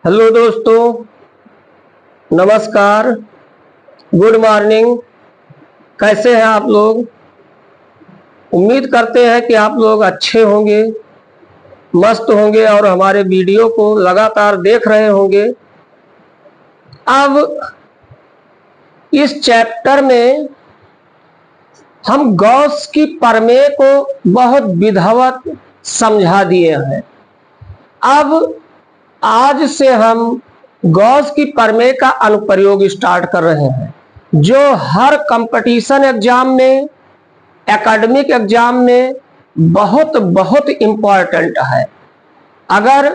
Hello दोस्तों, नमस्कार, good morning. कैसे हैं आप लोग? उम्मीद करते हैं कि आप लोग अच्छे होंगे, मस्त होंगे और हमारे वीडियो को लगातार देख रहे होंगे। अब इस चैप्टर में हम गॉस की प्रमेय को बहुत विधिवत समझा दिए हैं। अब आज से हम गॉस की प्रमेय का अनुप्रयोग स्टार्ट कर रहे हैं, जो हर कंपटीशन एग्जाम में, एकेडमिक एग्जाम में बहुत बहुत इम्पोर्टेंट है। अगर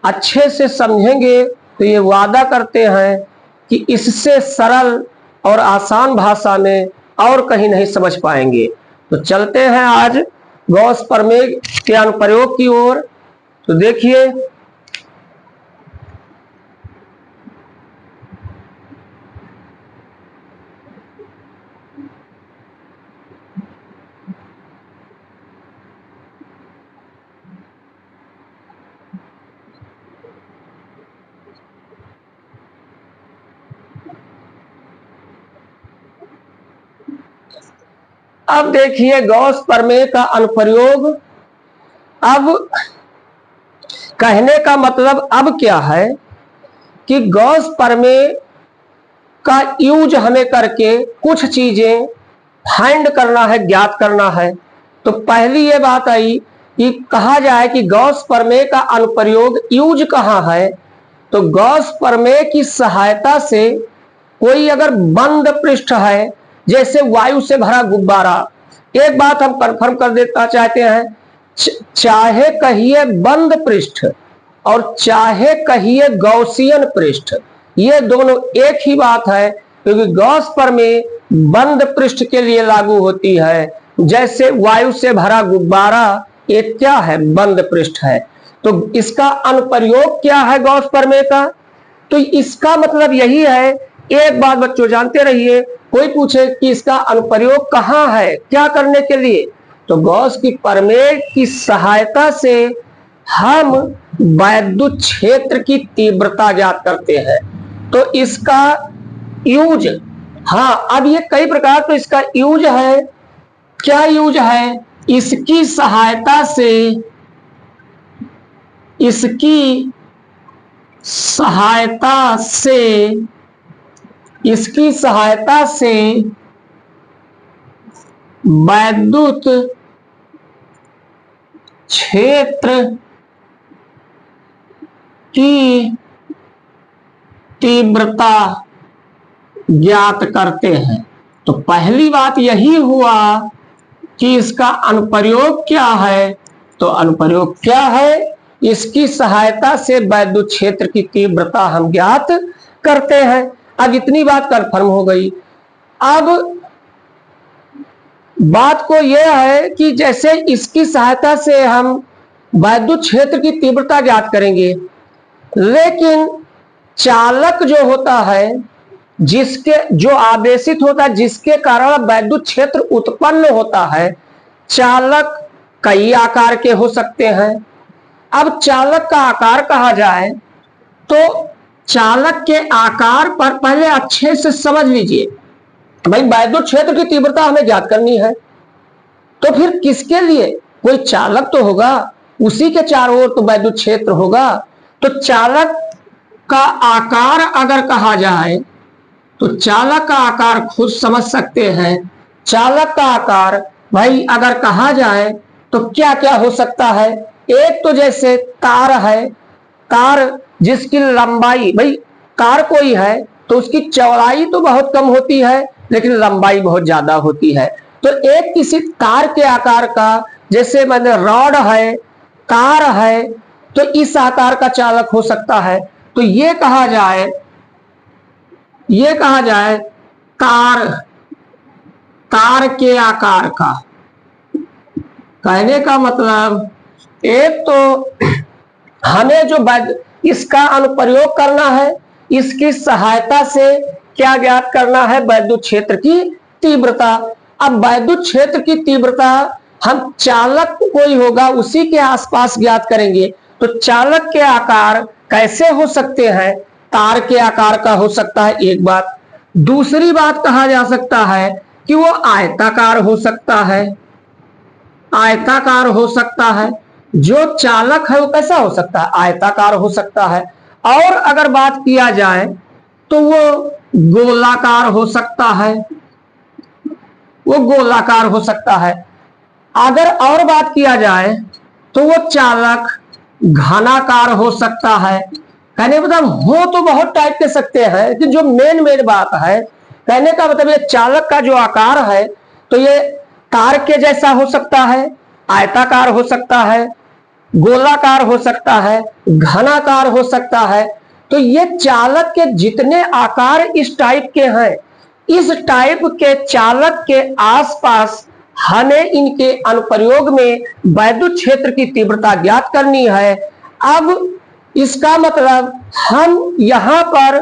अच्छे से समझेंगे तो ये वादा करते हैं कि इससे सरल और आसान भाषा में और कहीं नहीं समझ पाएंगे। तो चलते हैं आज गॉस प्रमेय के अनुप्रयोग की ओर। तो देखिए, अब देखिए गॉस प्रमेय का अनुप्रयोग। अब कहने का मतलब अब क्या है कि गॉस प्रमेय का यूज हमें करके कुछ चीजें फाइंड करना है, ज्ञात करना है। तो पहली ये बात आई कि कहा जाए कि गॉस प्रमेय का अनुप्रयोग यूज कहाँ है। तो गॉस प्रमेय की सहायता से कोई अगर बंद पृष्ठ है, जैसे वायु से भरा गुब्बारा, एक बात हम कंफर्म कर देना चाहते हैं, चाहे कहिए बंद पृष्ठ और चाहे कहिए गॉसियन पृष्ठ, ये दोनों एक ही बात है, क्योंकि गॉस प्रमेय बंद पृष्ठ के लिए लागू होती है। जैसे वायु से भरा गुब्बारा, ये क्या है? बंद पृष्ठ है। तो इसका अनुप्रयोग क्या है गॉस प्रमेय का? तो इसका मतलब यही है। एक बात बच्चों जानते रहिए, कोई पूछे कि इसका अनुप्रयोग कहाँ है, क्या करने के लिए, तो गॉस की प्रमेय की सहायता से हम वैद्युत क्षेत्र की तीव्रता ज्ञात करते हैं। तो इसका यूज, हाँ, अब ये कई प्रकार, तो इसका यूज है, क्या यूज है? इसकी सहायता से, इसकी सहायता से वैद्युत क्षेत्र की तीव्रता ज्ञात करते हैं। तो पहली बात यही हुआ कि इसका अनुप्रयोग क्या है। तो अनुप्रयोग क्या है? इसकी सहायता से वैद्युत क्षेत्र की तीव्रता हम ज्ञात करते हैं। अब इतनी बात कंफर्म हो गई। अब बात को यह है कि जैसे इसकी सहायता से हम वैद्युत क्षेत्र की तीव्रता ज्ञात करेंगे, लेकिन चालक जो होता है, जिसके जो आवेशित होता है, जिसके कारण वैद्युत क्षेत्र उत्पन्न होता है, चालक कई आकार के हो सकते हैं। अब चालक का आकार कहा जाए तो चालक के आकार पर पहले अच्छे से समझ लीजिए। भाई, वैद्युत क्षेत्र की तीव्रता हमें ज्ञात करनी है, तो फिर किसके लिए? कोई चालक तो होगा, उसी के चारों ओर तो वैद्युत क्षेत्र होगा। तो चालक का आकार अगर कहा जाए तो चालक का आकार खुद समझ सकते हैं। चालक का आकार भाई अगर कहा जाए तो क्या क्या हो सकता है? एक तो जैसे तार है, तार जिसकी लंबाई, भाई तार कोई है तो उसकी चौड़ाई तो बहुत कम होती है, लेकिन लंबाई बहुत ज्यादा होती है। तो एक किसी तार के आकार का, जैसे मैंने रॉड है, तार है, तो इस आकार का चालक हो सकता है। तो ये कहा जाए तार के आकार का। कहने का मतलब, एक तो हमें जो इसका अनुप्रयोग करना है, इसकी सहायता से क्या ज्ञात करना है? वैद्युत क्षेत्र की तीव्रता। अब वैद्युत क्षेत्र की तीव्रता हम चालक कोई होगा उसी के आसपास ज्ञात करेंगे। तो चालक के आकार कैसे हो सकते हैं? तार के आकार का हो सकता है, एक बात। दूसरी बात कहा जा सकता है कि वो आयताकार हो सकता है, आयताकार हो सकता है। जो चालक है वो कैसा हो सकता है? आयताकार हो सकता है। और अगर बात किया जाए तो वो गोलाकार हो सकता है, वो गोलाकार हो सकता है। अगर और बात किया जाए तो वो चालक घनाकार हो सकता है। कहने मतलब हो तो बहुत टाइप के सकते हैं, कि जो मेन बात है कहने का मतलब ये चालक का जो आकार है तो ये तार के जैसा हो सकता है, आयताकार हो सकता है, गोलाकार हो सकता है, घनाकार हो सकता है। तो ये चालक के जितने आकार इस टाइप के हैं, इस टाइप के चालक के आसपास हमें इनके अनुप्रयोग में वैद्युत क्षेत्र की तीव्रता ज्ञात करनी है। अब इसका मतलब हम यहां पर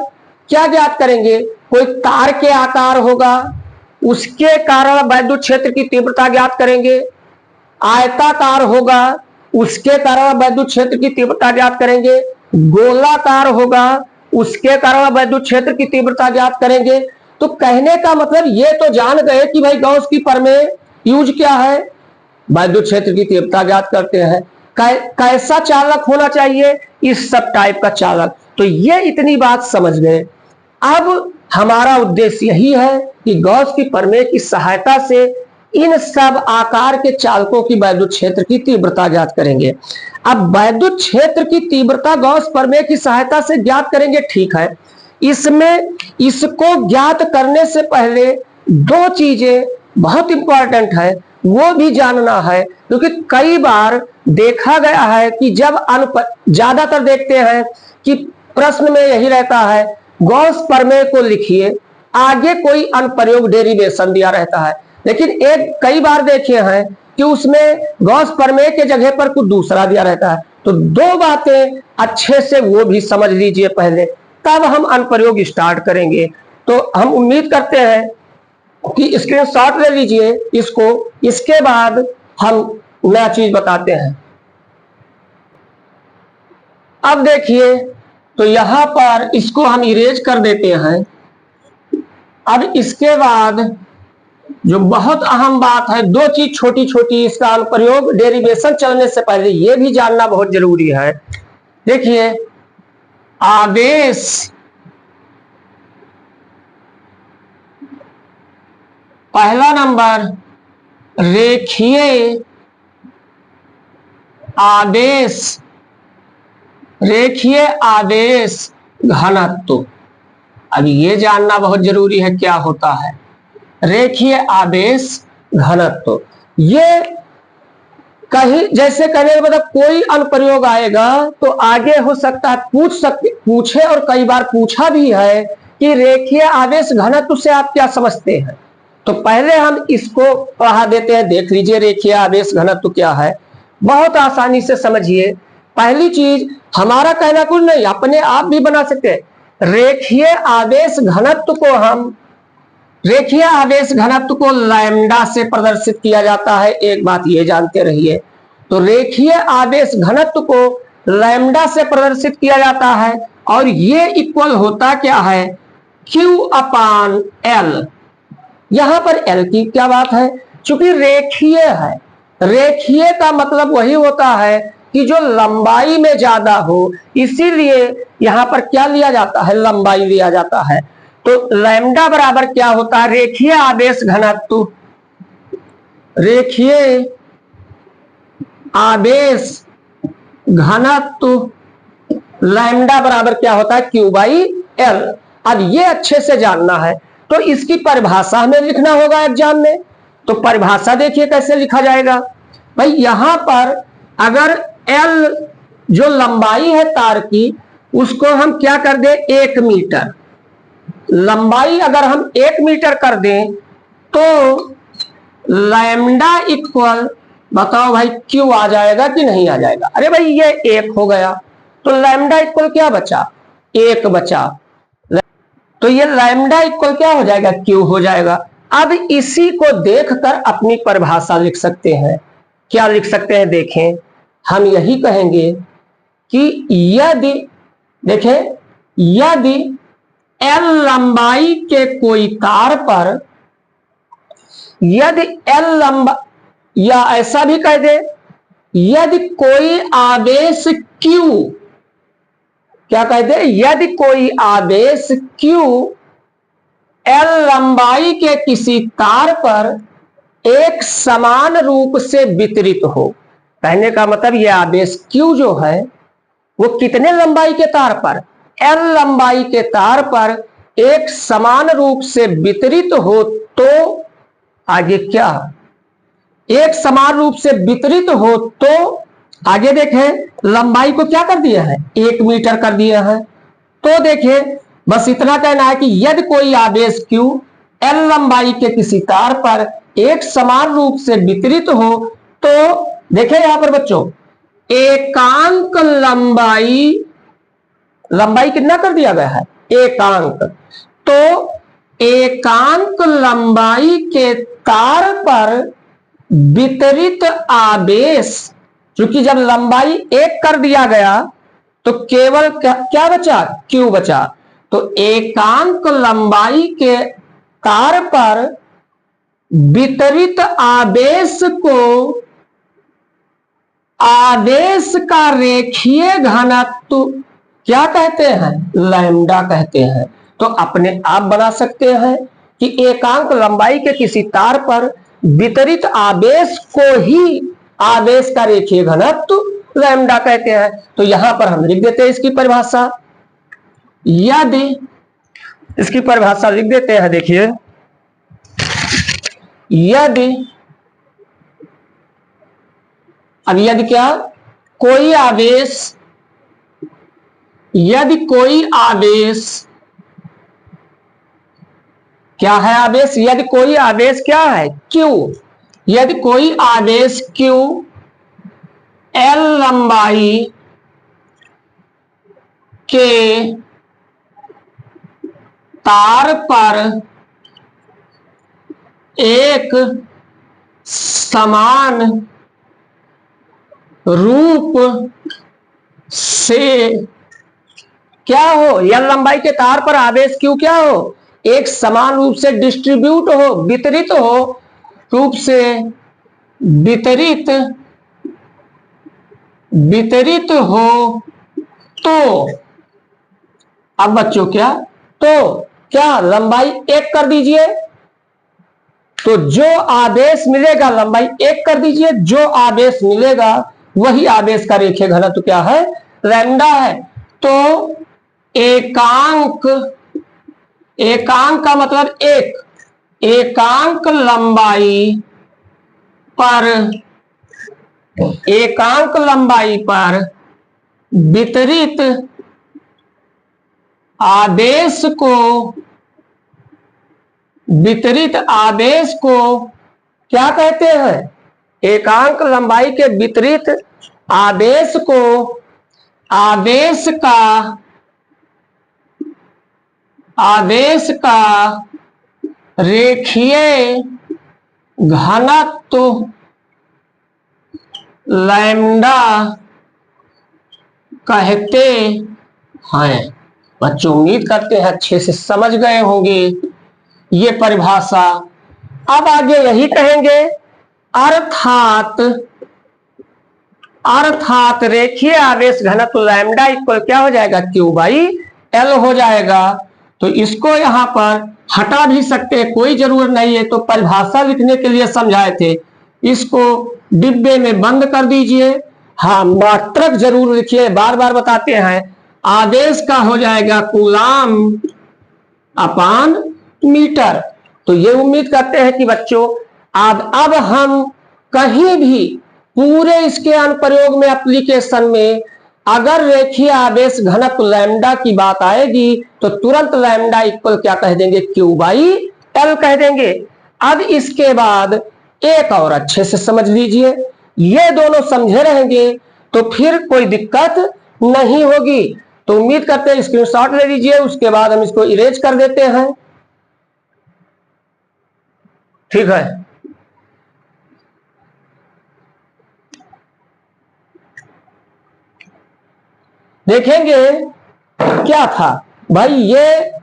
क्या ज्ञात करेंगे? कोई तार के आकार होगा, उसके कारण वैद्युत क्षेत्र की तीव्रता ज्ञात करेंगे। आयताकार होगा, उसके कारण वैद्युत क्षेत्र की तीव्रता ज्ञात करेंगे। गोलाकार होगा, उसके कारण वैद्युत क्षेत्र की तीव्रता ज्ञात करेंगे। तो कहने का मतलब ये तो जान गए कि भाई गॉस की प्रमेय यूज क्या है, वैद्युत क्षेत्र की तीव्रता ज्ञात करते हैं। कैसा चालक होना चाहिए? इस सब टाइप का चालक। तो ये इतनी बात समझ गए। अब हमारा उद्देश्य यही है कि गॉस की प्रमेय की सहायता से इन सब आकार के चालकों की वैद्युत क्षेत्र की तीव्रता ज्ञात करेंगे। अब वैद्युत क्षेत्र की तीव्रता गॉस प्रमेय की सहायता से ज्ञात करेंगे, ठीक है। इसमें इसको ज्ञात करने से पहले दो चीजें बहुत इंपॉर्टेंट है, वो भी जानना है। क्योंकि कई बार देखा गया है कि जब ज्यादातर देखते हैं कि प्रश्न में यही रहता है, गॉस प्रमेय को लिखिए, आगे कोई अनुप्रयोग डेरिवेशन दिया रहता है। लेकिन एक कई बार देखे हैं कि उसमें गॉस प्रमेय के जगह पर कुछ दूसरा दिया रहता है। तो दो बातें अच्छे से वो भी समझ लीजिए पहले, तब हम अनुप्रयोग स्टार्ट करेंगे। तो हम उम्मीद करते हैं कि स्क्रीनशॉट ले लीजिए इसको, इसके बाद हम नया चीज बताते हैं। अब देखिए, तो यहां पर इसको हम इरेज कर देते हैं। अब इसके बाद जो बहुत अहम बात है, दो चीज छोटी छोटी इसका अनुप्रयोग डेरिवेशन चलने से पहले ये भी जानना बहुत जरूरी है। देखिए, आवेश पहला नंबर, रेखीय आवेश, रेखीय आवेश घनत्व। अब ये जानना बहुत जरूरी है क्या होता है रेखीय आवेश घनत्व। ये कहीं जैसे कहने का मतलब कोई अनुप्रयोग आएगा तो आगे हो सकता है पूछे, और कई बार पूछा भी है कि रेखीय आवेश घनत्व से आप क्या समझते हैं। तो पहले हम इसको पढ़ा देते हैं, देख लीजिए रेखीय आवेश घनत्व क्या है। बहुत आसानी से समझिए। पहली चीज, हमारा कहना कुछ नहीं, अपने आप भी बना सकते हैं। रेखीय आवेश घनत्व को हम रेखीय आवेश घनत्व को लैम्डा से प्रदर्शित किया जाता है, एक बात ये जानते रहिए। तो रेखीय आवेश घनत्व को लैम्डा से प्रदर्शित किया जाता है, और ये इक्वल होता क्या है? Q अपान L। यहां पर L की क्या बात है? चूंकि रेखीय है, रेखीय का मतलब वही होता है कि जो लंबाई में ज्यादा हो, इसीलिए यहां पर क्या लिया जाता है? लंबाई लिया जाता है। तो लैम्डा बराबर क्या होता है? रेखीय आवेश घनत्व, रेखीय आवेश घनत्व लैम्डा बराबर क्या होता है? Q by L। अब ये अच्छे से जानना है तो इसकी परिभाषा हमें लिखना होगा एग्जाम में। तो परिभाषा देखिए कैसे लिखा जाएगा। भाई यहां पर अगर L जो लंबाई है तार की, उसको हम क्या कर दें? 1 मीटर। लंबाई अगर हम 1 मीटर कर दें तो लैम्डा इक्वल, बताओ भाई Q आ जाएगा कि नहीं आ जाएगा? अरे भाई ये 1 हो गया, तो लैम्डा इक्वल क्या बचा? 1 बचा। तो ये लैम्डा इक्वल क्या हो जाएगा? Q हो जाएगा। अब इसी को देखकर अपनी परिभाषा लिख सकते हैं। क्या लिख सकते हैं? देखें, हम यही कहेंगे कि यदि देखें, यदि एल लंबाई के कोई तार पर, यदि एल लंबा, या ऐसा भी कह दे, यदि कोई आवेश Q, क्या कह दे, यदि कोई आवेश Q एल लंबाई के किसी तार पर एक समान रूप से वितरित हो। कहने का मतलब यह आवेश Q जो है वो कितने लंबाई के तार पर, एल लंबाई के तार पर एक समान रूप से वितरित हो, तो आगे क्या, एक समान रूप से वितरित हो तो आगे देखें, लंबाई को क्या कर दिया है, 1 मीटर कर दिया है। तो देखें, बस इतना कहना है कि यदि कोई आवेश Q एल लंबाई के किसी तार पर एक समान रूप से वितरित हो, तो देखें यहां पर बच्चों, एकांक लंबाई, लंबाई कितना कर दिया गया है, एकांक, तो एकांक लंबाई के तार पर वितरित आवेश, क्योंकि जब लंबाई 1 कर दिया गया तो केवल क्या बचा, Q बचा। तो एकांक लंबाई के तार पर वितरित आवेश को आवेश का रेखीय घनत्व क्या कहते हैं, लैम्डा कहते हैं। तो अपने आप बना सकते हैं कि एकांक लंबाई के किसी तार पर वितरित आवेश को ही आवेश का रेखीय घनत्व लैम्डा कहते हैं। तो यहां पर हम लिख देते हैं इसकी परिभाषा, यदि, इसकी परिभाषा लिख देते हैं, देखिए, यदि, अब यदि क्या, कोई आवेश, यदि कोई आवेश, क्या है आवेश, यदि कोई आवेश क्या है, Q, यदि कोई आवेश Q एल लंबाई के तार पर एक समान रूप से क्या हो, एल लंबाई के तार पर आवेश Q क्या हो, एक समान रूप से डिस्ट्रीब्यूट हो, वितरित हो, रूप से वितरित वितरित हो, तो अब बच्चों क्या, तो क्या लंबाई 1 कर दीजिए, तो जो आवेश मिलेगा, लंबाई 1 कर दीजिए, जो आवेश मिलेगा वही आवेश का रेखीय घनत्व क्या है, लैम्डा है। तो एकांक, एकांक का मतलब 1, एकांक लंबाई पर, एकांक लंबाई पर वितरित आवेश को, वितरित आवेश को क्या कहते हैं, एकांक लंबाई के वितरित आवेश को आवेश का रेखीय घनत्व लैम्डा कहते हैं। बच्चों उम्मीद करते हैं अच्छे से समझ गए होंगे ये परिभाषा। अब आगे यही कहेंगे, अर्थात, अर्थात रेखीय आवेश घनत्व लैम्डा इक्वल क्या हो जाएगा, Q बाई L हो जाएगा। तो इसको यहां पर हटा भी सकते हैं, कोई जरूरत नहीं है, तो परिभाषा लिखने के लिए समझाए थे, इसको डिब्बे में बंद कर दीजिए। हाँ, मात्रक जरूर लिखिए, बार बार बताते हैं, आवेश का हो जाएगा कूलाम अपान मीटर। तो ये उम्मीद करते हैं कि बच्चों अब हम कहीं भी पूरे इसके अनुप्रयोग में, एप्लीकेशन में अगर रेखीय आवेश घनत्व लैम्डा की बात आएगी तो तुरंत लैम्डा इक्वल क्या कह देंगे, Q बाई L कह देंगे। अब इसके बाद एक और अच्छे से समझ लीजिए, ये दोनों समझे रहेंगे तो फिर कोई दिक्कत नहीं होगी। तो उम्मीद करते हैं स्क्रीनशॉट ले लीजिए, उसके बाद हम इसको इरेज कर देते हैं, ठीक है। देखेंगे क्या था भाई,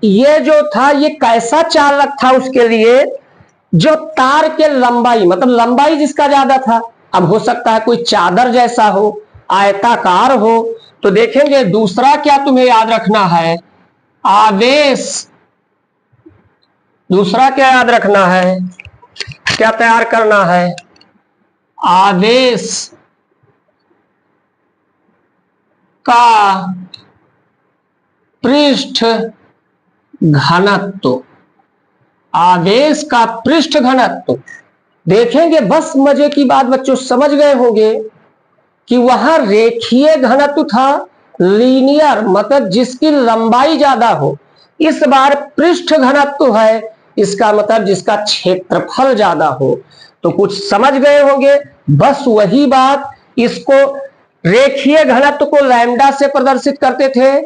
ये जो था ये कैसा चालक था उसके लिए, जो तार के लंबाई, मतलब लंबाई जिसका ज्यादा था। अब हो सकता है कोई चादर जैसा हो, आयताकार हो। तो देखेंगे दूसरा क्या तुम्हें याद रखना है, आवेश। दूसरा क्या याद रखना है, क्या तैयार करना है, आवेश का पृष्ठ घनत्व। आवेश का पृष्ठ घनत्व देखेंगे। बस मजे की बात बच्चों समझ गए होंगे कि वहां रेखीय घनत्व था, लीनियर मतलब जिसकी लंबाई ज्यादा हो। इस बार पृष्ठ घनत्व है, इसका मतलब जिसका क्षेत्रफल ज्यादा हो। तो कुछ समझ गए होंगे। बस वही बात, इसको रेखीय घनत्व को लैम्डा से प्रदर्शित करते थे।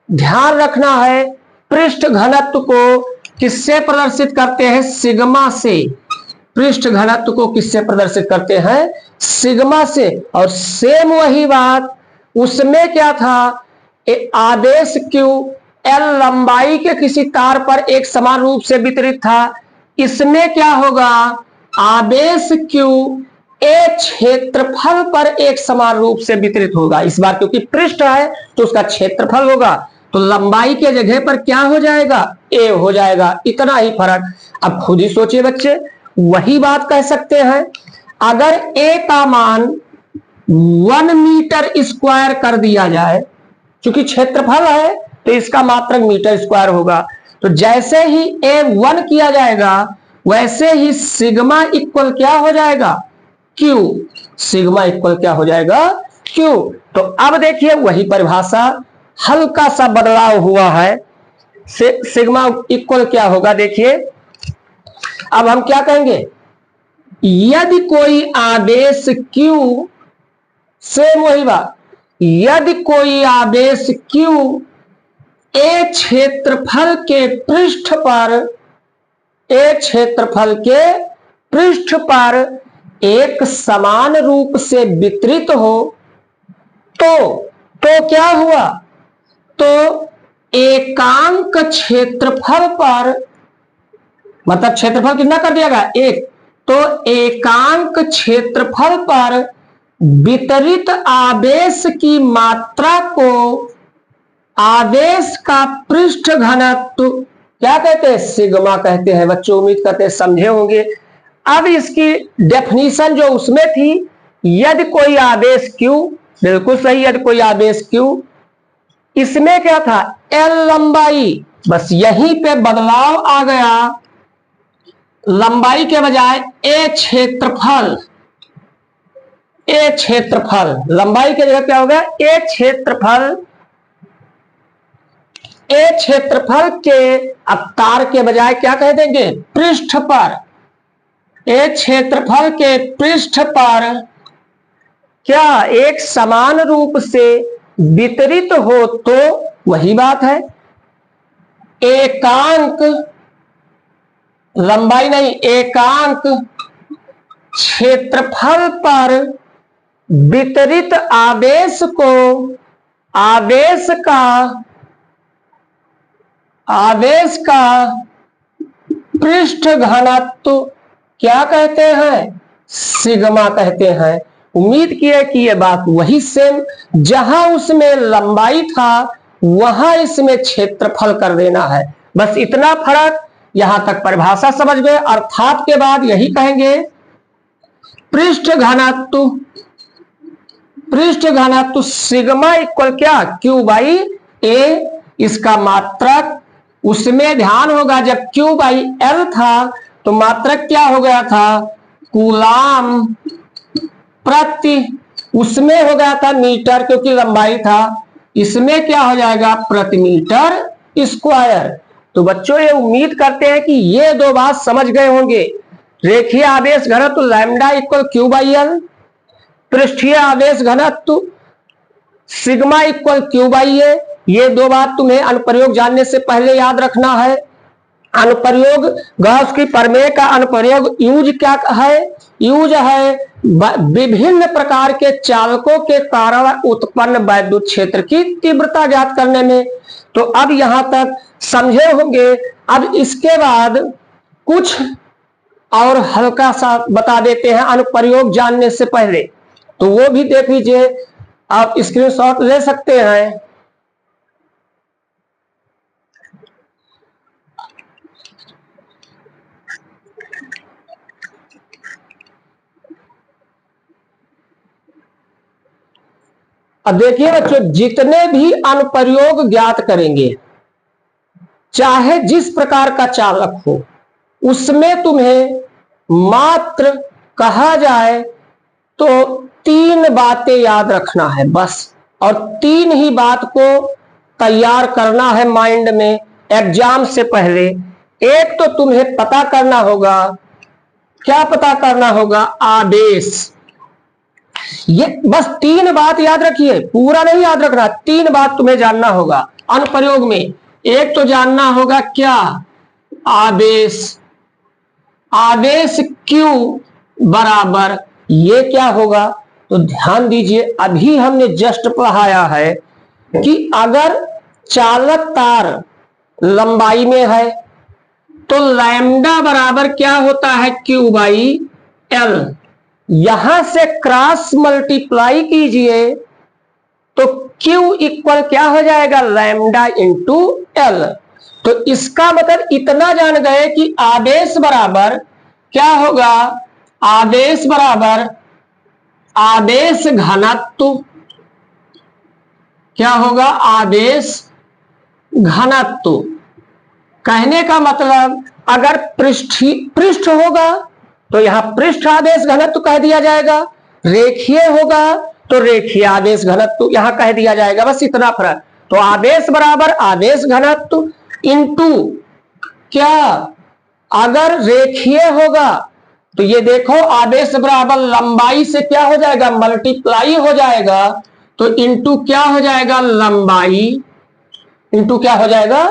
ध्यान रखना है पृष्ठ घनत्व को किससे प्रदर्शित करते हैं, सिग्मा से। पृष्ठ घनत्व को किससे प्रदर्शित करते हैं, सिग्मा से। और सेम वही बात उसमें क्या था, आवेश क्यू एल लंबाई के किसी तार पर एक समान रूप से वितरित था। इसमें क्या होगा, आवेश क्यू ए क्षेत्रफल पर एक समान रूप से वितरित होगा। इस बार क्योंकि पृष्ठ है तो उसका क्षेत्रफल होगा, तो लंबाई के जगह पर क्या हो जाएगा, ए हो जाएगा। इतना ही फर्क। अब खुद ही सोचिए बच्चे, वही बात कह सकते हैं। अगर ए का मान 1 मीटर स्क्वायर कर दिया जाए, क्योंकि क्षेत्रफल है तो इसका मात्रक मीटर स्क्वायर होगा। तो जैसे ही ए 1 किया जाएगा वैसे ही सिग्मा इक्वल क्या हो जाएगा, क्यू। सिग्मा इक्वल क्या हो जाएगा, क्यू। तो अब देखिए वही परिभाषा, हल्का सा बदलाव हुआ है। सिग्मा इक्वल क्या होगा, देखिए अब हम क्या कहेंगे, यदि कोई आवेश Q, सेम वही बात, यदि कोई आवेश Q ए क्षेत्रफल के पृष्ठ पर, ए क्षेत्रफल के पृष्ठ पर एक समान रूप से वितरित हो, तो क्या हुआ, तो एकांक क्षेत्रफल पर, मतलब क्षेत्रफल कितना कर दिया गया, एक, तो एकांक क्षेत्रफल पर वितरित आवेश की मात्रा को आवेश का पृष्ठ घनत्व क्या कहते हैं, सिग्मा कहते हैं। बच्चों उम्मीद करते हैं समझे होंगे। अब इसकी डेफिनेशन जो उसमें थी, यदि कोई आवेश Q, बिल्कुल सही, यदि कोई आवेश Q, इसमें क्या था, L लंबाई, बस यहीं पे बदलाव आ गया, लंबाई के बजाय ए क्षेत्रफल, ए क्षेत्रफल, लंबाई के जगह क्या होगा, ए क्षेत्रफल। ए क्षेत्रफल के अब तार के बजाय क्या कह देंगे, पृष्ठ पर। ए क्षेत्रफल के पृष्ठ पर क्या एक समान रूप से वितरित हो, तो वही बात है, एकांक, लंबाई नहीं, एकांक क्षेत्रफल पर वितरित आवेश को आवेश का पृष्ठ घनत्व क्या कहते हैं, सिग्मा कहते हैं। उम्मीद किए कि ये बात वही सेम, जहां उसमें लंबाई था वहां इसमें क्षेत्रफल कर देना है। बस इतना फर्क, यहां तक परिभाषा समझ गए। अर्थात के बाद यही कहेंगे, पृष्ठ घनत्व, पृष्ठ घनत्व सिग्मा इक्वल क्या, Q बाई ए। इसका मात्रक, उसमें ध्यान होगा जब Q बाई L था तो मात्रक क्या हो गया था, कूलाम प्रति, उसमें हो गया था मीटर क्योंकि लंबाई था, इसमें क्या हो जाएगा, प्रति मीटर स्क्वायर। तो बच्चों ये उम्मीद करते हैं कि ये दो बात समझ गए होंगे। रेखीय आवेश घनत्व lambda equal Q by L, पृष्ठीय आवेश घनत्व सिग्मा इक्वल Q बाई ए। ये दो बात तुम्हें अनुप्रयोग जानने से पहले याद रखना है। अनुप्रयोग, गॉस की प्रमेय का अनुप्रयोग यूज क्या है? यूज है विभिन्न प्रकार के चालकों के कारण उत्पन्न वैद्युत क्षेत्र की तीव्रता ज्ञात करने में। तो अब यहां तक समझे होंगे। अब इसके बाद कुछ और हल्का सा बता देते हैं अनुप्रयोग जानने से पहले, तो वो भी देख लीजिए, आप स्क्रीनशॉट ले सकते हैं। अब देखिए बच्चों, जितने भी अनुप्रयोग ज्ञात करेंगे, चाहे जिस प्रकार का चालक हो, उसमें तुम्हें मात्र कहा जाए तो 3 बातें याद रखना है बस, और 3 ही बात को तैयार करना है माइंड में एग्जाम से पहले। एक तो तुम्हें पता करना होगा, क्या पता करना होगा? आदेश। ये बस 3 बात याद रखिए, पूरा नहीं याद रखना, 3 बात तुम्हें जानना होगा अनुप्रयोग में। एक तो जानना होगा क्या? आदेश। आदेश Q बराबर ये क्या होगा? तो ध्यान दीजिए, अभी हमने जस्ट पढ़ाया है कि अगर चालक तार लंबाई में है तो लैम्डा बराबर क्या होता है? Q by L। यहां से क्रॉस मल्टीप्लाई कीजिए तो Q इक्वल क्या हो जाएगा? Lambda into L। तो इसका मतलब इतना जान गए कि आदेश बराबर क्या होगा? आदेश बराबर आदेश घनत्व। क्या होगा? आदेश घनत्व। कहने का मतलब अगर पृष्ठ होगा तो यहां पृष्ठ आदेश घनत्व कह दिया जाएगा, रेखीय होगा तो रेखीय आदेश घनत्व यहां कह दिया जाएगा, बस इतना फर्क। तो आदेश बराबर आदेश घनत्व इंटू क्या? अगर रेखीय होगा तो ये देखो, आदेश बराबर लंबाई से क्या हो जाएगा? मल्टीप्लाई हो जाएगा, तो इंटू क्या हो जाएगा? लंबाई। इंटू क्या हो जाएगा?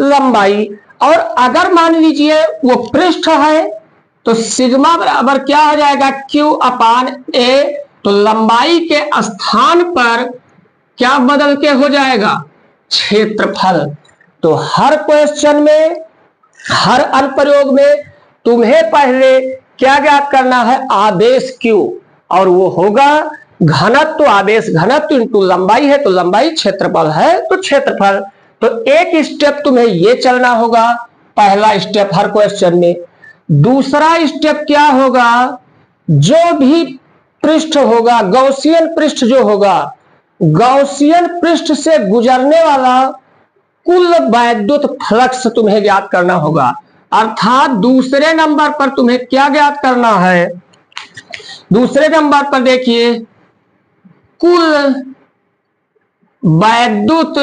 लंबाई। और अगर मान लीजिए वो पृष्ठ है तो सिग्मा बराबर क्या हो जाएगा? Q upon A। तो लंबाई के स्थान पर क्या बदल के हो जाएगा? क्षेत्रफल। तो हर क्वेश्चन में, हर अनुप्रयोग में तुम्हें पहले क्या ज्ञात करना है? आदेश Q, और वो होगा घनत्व। आदेश घनत्व इंटू लंबाई है तो लंबाई, क्षेत्रफल है तो क्षेत्रफल। तो एक स्टेप तुम्हें ये चलना होगा, पहला स्टेप हर क्वेश्चन में। दूसरा स्टेप क्या होगा? जो भी पृष्ठ होगा, गॉसियन पृष्ठ जो होगा, गॉसियन पृष्ठ से गुजरने वाला कुल वैद्युत फ्लक्स तुम्हें ज्ञात करना होगा। अर्थात दूसरे नंबर पर तुम्हें क्या ज्ञात करना है? दूसरे नंबर पर देखिए, कुल वैद्युत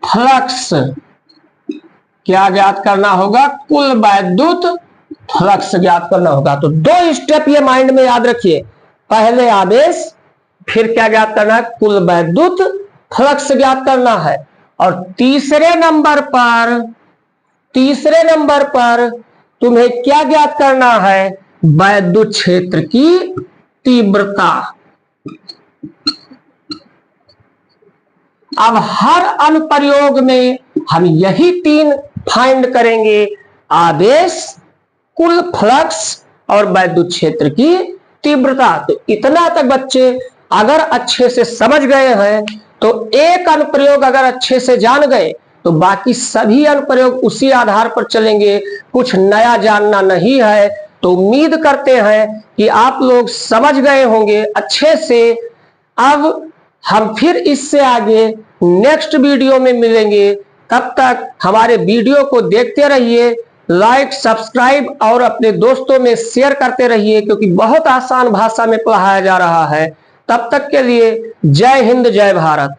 फ्लक्स क्या ज्ञात करना होगा? कुल वैद्युत फ्लक्स ज्ञात करना होगा। तो 2 स्टेप ये माइंड में याद रखिए, पहले आदेश, फिर क्या ज्ञात करना है? कुल वैद्युत फ्लक्स ज्ञात करना है। और तीसरे नंबर पर तुम्हें क्या ज्ञात करना है? वैद्युत क्षेत्र की तीव्रता। अब हर अनुप्रयोग में हम यही 3 फाइंड करेंगे, आदेश, कुल फ्लक्स और वैद्युत क्षेत्र की तीव्रता। तो इतना तक बच्चे अगर अच्छे से समझ गए हैं तो एक अनुप्रयोग अगर अच्छे से जान गए तो बाकी सभी अनुप्रयोग उसी आधार पर चलेंगे। कुछ नया जानना नहीं है। तो उम्मीद करते हैं कि आप लोग समझ गए होंगे अच्छे से। अब हम फिर इससे आगे नेक्स्ट वीडियो में मिलेंगे। तब तक हमारे वीडियो को देखते रहिए, लाइक, सब्सक्राइब और अपने दोस्तों में शेयर करते रहिए, क्योंकि बहुत आसान भाषा में पढ़ाया जा रहा है। तब तक के लिए जय हिंद, जय भारत।